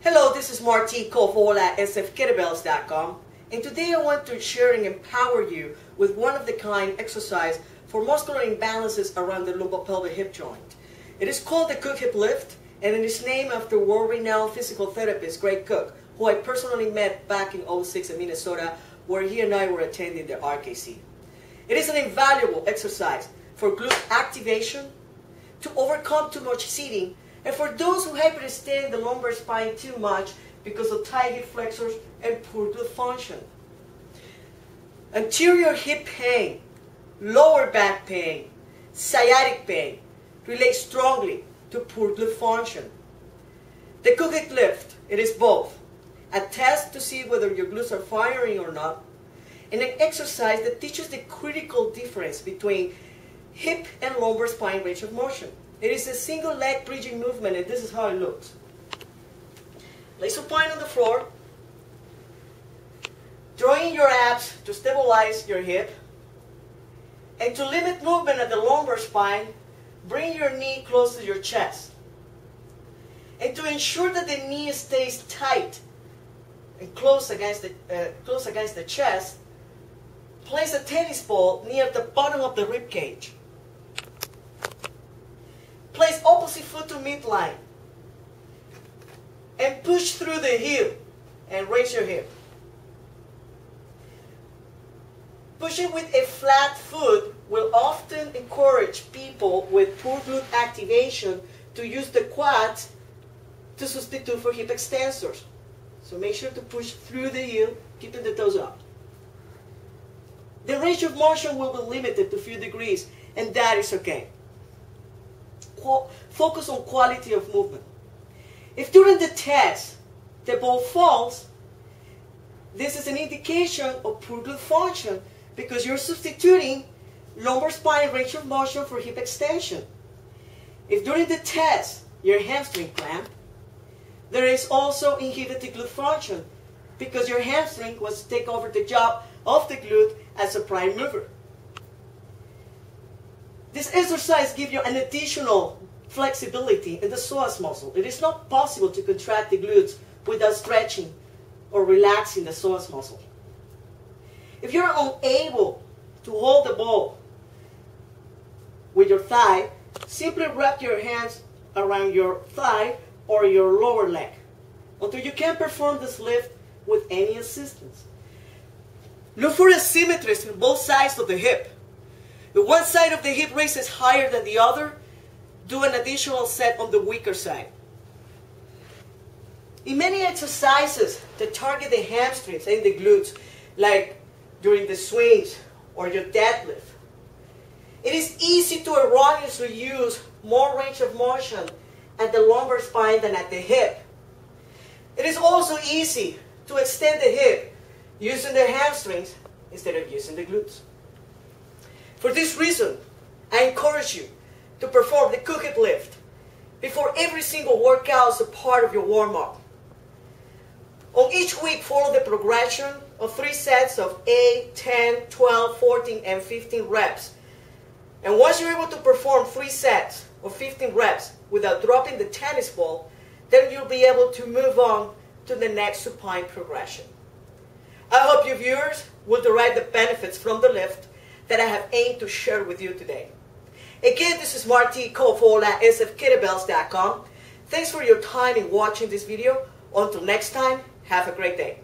Hello, this is Marty, Covault at sfkettlebells.com, and today I want to share and empower you with one-of-the-kind exercise for muscular imbalances around the lumbopelvic hip joint. It is called the Cook Hip Lift, and it is named after world-renowned physical therapist Greg Cook, who I personally met back in '06 in Minnesota, where he and I were attending the RKC. It is an invaluable exercise for glute activation, to overcome too much seating, and for those who hyperextend the lumbar spine too much because of tight hip flexors and poor glute function. Anterior hip pain, lower back pain, sciatic pain relate strongly to poor glute function. The Cook Hip Lift, it is both a test to see whether your glutes are firing or not, and an exercise that teaches the critical difference between hip and lumbar spine range of motion. It is a single leg bridging movement, and this is how it looks. Lay supine on the floor, drawing your abs to stabilize your hip, and to limit movement at the lumbar spine, bring your knee close to your chest. And to ensure that the knee stays tight and close against the chest, place a tennis ball near the bottom of the rib cage. Place opposite foot to midline and push through the heel and raise your hip. Pushing with a flat foot will often encourage people with poor glute activation to use the quads to substitute for hip extensors. So make sure to push through the heel, keeping the toes up. The range of motion will be limited to a few degrees, and that is okay. Focus on quality of movement. If during the test the ball falls, this is an indication of poor glute function because you're substituting lumbar spine range of motion for hip extension. If during the test your hamstring clamp, there is also inhibited glute function because your hamstring was to take over the job of the glute as a prime mover. This exercise gives you an additional flexibility in the psoas muscle. It is not possible to contract the glutes without stretching or relaxing the psoas muscle. If you're unable to hold the ball with your thigh, simply wrap your hands around your thigh or your lower leg until you can perform this lift with any assistance. Look for asymmetries in both sides of the hip. If one side of the hip raises higher than the other, do an additional set on the weaker side. In many exercises that target the hamstrings and the glutes, like during the swings or your deadlift, it is easy to erroneously use more range of motion at the lumbar spine than at the hip. It is also easy to extend the hip using the hamstrings instead of using the glutes. For this reason, I encourage you to perform the Cook Hip Lift before every single workout as a part of your warm-up. On each week, follow the progression of 3 sets of 8, 10, 12, 14, and 15 reps. And once you're able to perform 3 sets of 15 reps without dropping the tennis ball, then you'll be able to move on to the next supine progression. I hope you viewers will derive the benefits from the lift that I have aimed to share with you today. Again, this is Marty, Covault at sfkettlebells.com. Thanks for your time in watching this video. Until next time, have a great day.